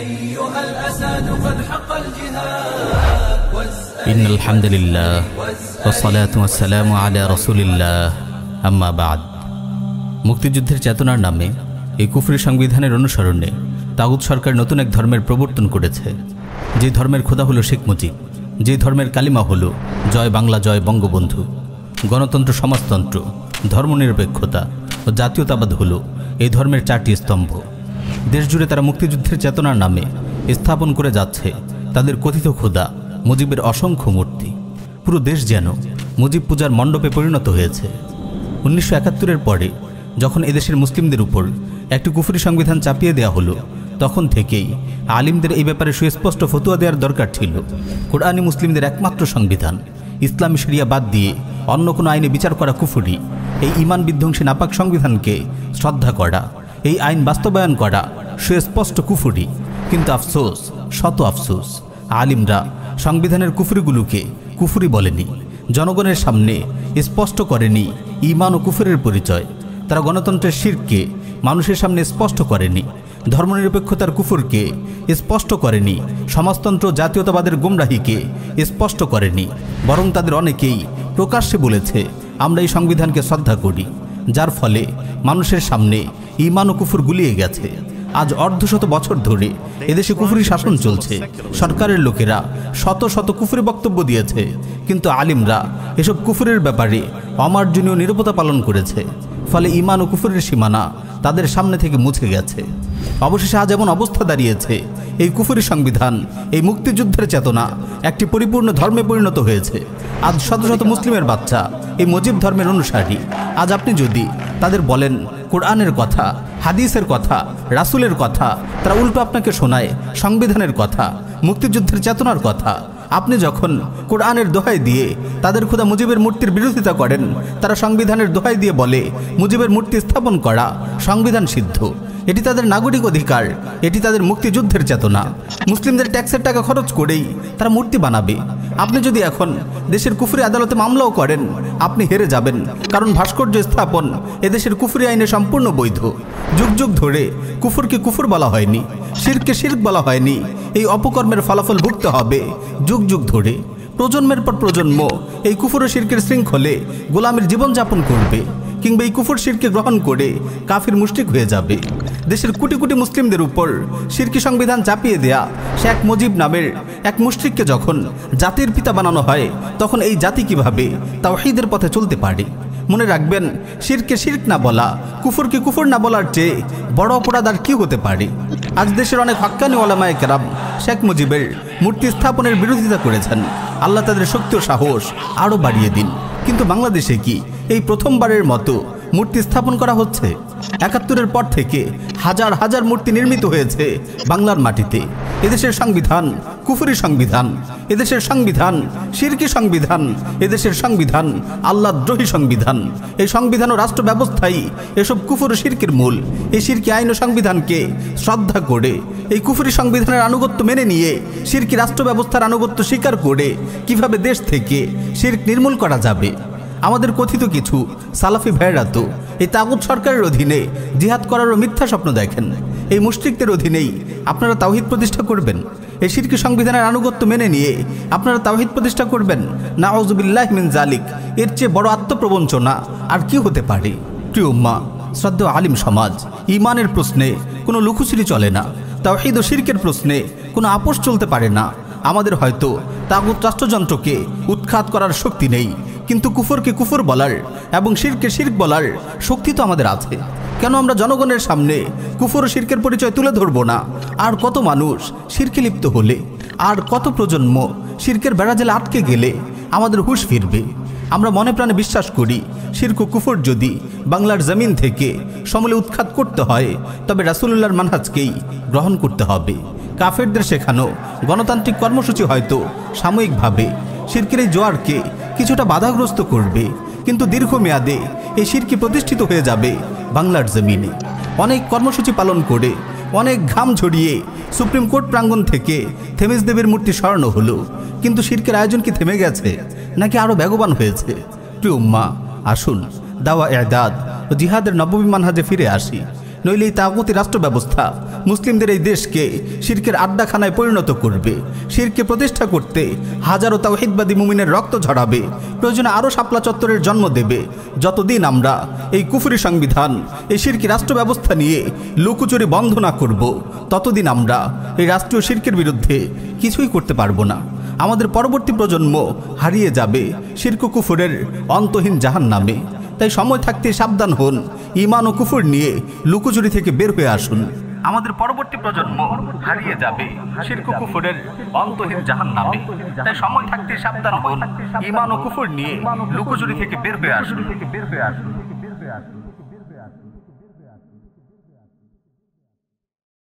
أيها الأسد قد حق الجهاد إن الحمد لله والصلاة والسلام على رسول الله أما بعد মুক্তিযুদ্ধের চেতনার নামে এই কুফরি সংবিধানের অনুসরণে তাগুত সরকার নতুন এক ধর্মের প্রবর্তন করেছে। যে ধর্মের খোদা হলো শেখ মুজিব, যে ধর্মের কালিমা হলো জয় বাংলা জয় বঙ্গবন্ধু। গণতন্ত্র, সমাজতন্ত্র, ধর্মনিরপেক্ষতা ও জাতীয়তাবাদ হলো এই ধর্মের চারটি স্তম্ভ। দেশজুড়ে তারা মুক্তিযুদ্ধের চেতনার নামে স্থাপন করে যাচ্ছে তাদের কথিত খোদা মুজিবের অসংখ্য মূর্তি। পুরো দেশ যেন মুজিব পূজার মণ্ডপে পরিণত হয়েছে। 1971-এর পরে যখন এদেশের মুসলিমদের উপর একটি কুফরি সংবিধান চাপিয়ে দেওয়া হলো, তখন থেকেই আলিমদের এই ব্যাপারে সুস্পষ্ট ফতোয়া দেওয়ার দরকার ছিল। কোরআনী মুসলিমদের একমাত্র সংবিধান, ইসলামী শরিয়া বাদ দিয়ে অন্য কোনো আইনে বিচার করা কুফরি। এই ঈমান বিধ্বংসী নাপাক সংবিধানকে শ্রদ্ধা করা, এই আইন বাস্তবায়ন করা সুস্পষ্ট কুফরি। কিন্তু আফসোস, শত আফসোস, আলিমরা সংবিধানের কুফরিগুলোকে কুফরি বলেনি, জনগণের সামনে স্পষ্ট করেনি ঈমান ও কুফরের পরিচয়। তারা গণতন্ত্রের শিরককে মানুষের সামনে স্পষ্ট করেনি, ধর্মনিরপেক্ষতার কুফরকে স্পষ্ট করেনি, সমাজতন্ত্র জাতীয়তাবাদের গুমরাহিকে স্পষ্ট করেনি। বরং তাদের অনেকেই প্রকাশ্যে বলেছে আমরা এই সংবিধানকে শ্রদ্ধা করি, যার ফলে মানুষের সামনে ঈমান ও কুফর গুলিয়ে গেছে। আজ অর্ধশত বছর ধরে এদেশে কুফরি শাসন চলছে। সরকারের লোকেরা শত শত কুফরি বক্তব্য দিয়েছে, কিন্তু আলিমরা এসব কুফরের ব্যাপারে অমার্জনীয় নীরবতা পালন করেছে। ফলে ঈমান ও কুফরের সীমানা তাদের সামনে থেকে মুছে গেছে। অবশেষে আজ এমন অবস্থা দাঁড়িয়েছে, এই কুফরি সংবিধান, এই মুক্তিযুদ্ধের চেতনা একটি পরিপূর্ণ ধর্মে পরিণত হয়েছে। আজ শত শত মুসলিমের বাচ্চা এই মুজিব ধর্মের অনুসারী। আজ আপনি যদি তাদের বলেন কোরআনের কথা, হাদিসের কথা, রাসূলের কথা, তারা উল্টো আপনাকে শোনায় সংবিধানের কথা, মুক্তিযুদ্ধের চেতনার কথা। আপনি যখন কোরআনের দোহাই দিয়ে তাদের খোদা মুজিবের মূর্তির বিরোধিতা করেন, তারা সংবিধানের দোহাই দিয়ে বলে মুজিবের মূর্তি স্থাপন করা সংবিধান সিদ্ধ। এটি তাদের নাগরিক অধিকার, এটি তাদের মুক্তিযুদ্ধের চেতনা। মুসলিমদের ট্যাক্সের টাকা খরচ করেই তারা মূর্তি বানাবে। আপনি যদি এখন দেশের কুফরি আদালতে মামলাও করেন, আপনি হেরে যাবেন, কারণ ভাস্কর্য স্থাপন এদেশের কুফরি আইনে সম্পূর্ণ বৈধ। যুগ যুগ ধরে কুফরকে কুফর বলা হয়নি, শিরককে শিরক বলা হয়নি। এই অপকর্মের ফলাফল ভুগতে হবে যুগ যুগ ধরে। প্রজন্মের পর প্রজন্ম এই কুফর ও শিরকের শৃঙ্খলে গোলামের জীবনযাপন করবে, কিংবা এই কুফর শিরকে গ্রহণ করে কাফির মুশরিক হয়ে যাবে। দেশের কোটি কোটি মুসলিমদের উপর শিরকি সংবিধান চাপিয়ে দেয়া শেখ মুজিব নামের এক মুশরিককে যখন জাতির পিতা বানানো হয়, তখন এই জাতি কিভাবে তাওহীদের পথে চলতে পারে? মনে রাখবেন, শিরকে শিরক না বলা, কুফরকে কুফর না বলার চেয়ে বড় অপরাধ আর কি হতে পারে? আজ দেশের অনেক হক্কানি ওলামায়ে কেরাম শেখ মুজিবের মূর্তি স্থাপনের বিরোধিতা করেছেন। আল্লাহ তাদের শক্তি ও সাহস আরও বাড়িয়ে দিন। কিন্তু বাংলাদেশে কি এই প্রথমবারের মতো মূর্তি স্থাপন করা হচ্ছে? ৭১-এর পর থেকে হাজার হাজার মূর্তি নির্মিত হয়েছে বাংলার মাটিতে। এদেশের সংবিধান কুফরি সংবিধান, এদেশের সংবিধান শিরকি সংবিধান, এদেশের সংবিধান আল্লাহদ্রোহী সংবিধান। এই সংবিধান ও রাষ্ট্র ব্যবস্থাই এসব কুফর ও শিরকের মূল। এই শিরকি আইন ও সংবিধানকে শ্রদ্ধা করে, এই কুফরি সংবিধানের আনুগত্য মেনে নিয়ে, শিরকি রাষ্ট্র ব্যবস্থার আনুগত্য স্বীকার করে কিভাবে দেশ থেকে শিরক নির্মূল করা যাবে? আমাদের কথিত কিছু সালাফি ভাইয়েরা তো এই তাগুত সরকারের অধীনে জিহাদ করারও মিথ্যা স্বপ্ন দেখেন। এই মুশরিকদের অধীনেই আপনারা তাওহীদ প্রতিষ্ঠা করবেন? এই শিরকি সংবিধানের আনুগত্য মেনে নিয়ে আপনারা তাওহীদ প্রতিষ্ঠা করবেন? নাউযুবিল্লাহি মিন যালিক। এর চেয়ে বড় আত্মপ্রবঞ্চনা আর কি হতে পারে? প্রিয় উম্মাহ, শ্রদ্ধেয় আলিম সমাজ, ঈমানের প্রশ্নে কোনো লুকোচুরি চলে না, তাওহীদ ও শিরকের প্রশ্নে কোনো আপোষ চলতে পারে না। আমাদের হয়তো তাগুত রাষ্ট্রযন্ত্রকে উৎখাত করার শক্তি নেই, কিন্তু কুফরকে কুফর বলার এবং শিরকে শিরক বলার শক্তি তো আমাদের আছে। কেন আমরা জনগণের সামনে কুফর ও শিরকের পরিচয় তুলে ধরব না? আর কত মানুষ শিরকে লিপ্ত হলে, আর কত প্রজন্ম শিরকের বেড়াজালে আটকে গেলে আমাদের হুঁশ ফিরবে? আমরা মনে প্রাণে বিশ্বাস করি, শিরক ও কুফর যদি বাংলার জমিন থেকে সমূলে উৎখাত করতে হয়, তবে রাসূলুল্লাহর মানহাজকেই গ্রহণ করতে হবে। কাফেরদের শেখানো গণতান্ত্রিক কর্মসূচি হয়তো সাময়িকভাবে শিরকের এই জোয়ারকে কিছুটা বাধাগ্রস্ত করবে, কিন্তু দীর্ঘমেয়াদে এই শিরকি প্রতিষ্ঠিত হয়ে যাবে বাংলার জমিনে। অনেক কর্মসূচি পালন করে, অনেক ঘাম ঝরিয়ে সুপ্রিম কোর্ট প্রাঙ্গণ থেকে থেমিস দেবীর মূর্তি সরানো হলো, কিন্তু শিরকের আয়োজন কি থেমে গেছে, নাকি আরও বেগবান হয়েছে? প্রিয় উম্মাহ, আসুন দাওয়া ইদাদ ও জিহাদের নববী মানহাজে ফিরে আসি। নইলে এই তাগুতি রাষ্ট্র ব্যবস্থা মুসলিমদের এই দেশকে শিরকের আড্ডাখানায় পরিণত করবে। শিরকে প্রতিষ্ঠা করতে হাজারো তাওহীদবাদী মুমিনের রক্ত ঝরাবে, প্রয়োজনে আরও শাপলা চত্বরের জন্ম দেবে। যতদিন আমরা এই কুফরি সংবিধান, এই শিরকি রাষ্ট্র ব্যবস্থা নিয়ে লুকোচুরি বন্ধ না করব, ততদিন আমরা এই রাষ্ট্রীয় শিরকের বিরুদ্ধে কিছুই করতে পারবো না। আমাদের পরবর্তী প্রজন্ম হারিয়ে যাবে শিরক ও কুফরের অন্তহীন জাহান্নামে। তাই সময় থাকতে সাবধান হন, ঈমান ও কুফর নিয়ে লুকোচুরি থেকে বের হয়ে আসুন। আমাদের পরবর্তী প্রজন্ম হারিয়ে যাবে শিরক ও কুফরের অন্তহীন জাহান্নামে। তাই সময় থাকতে সাবধান হন, ঈমান ও কুফর নিয়ে লুকোচুরি থেকে বের হয়ে আসুন।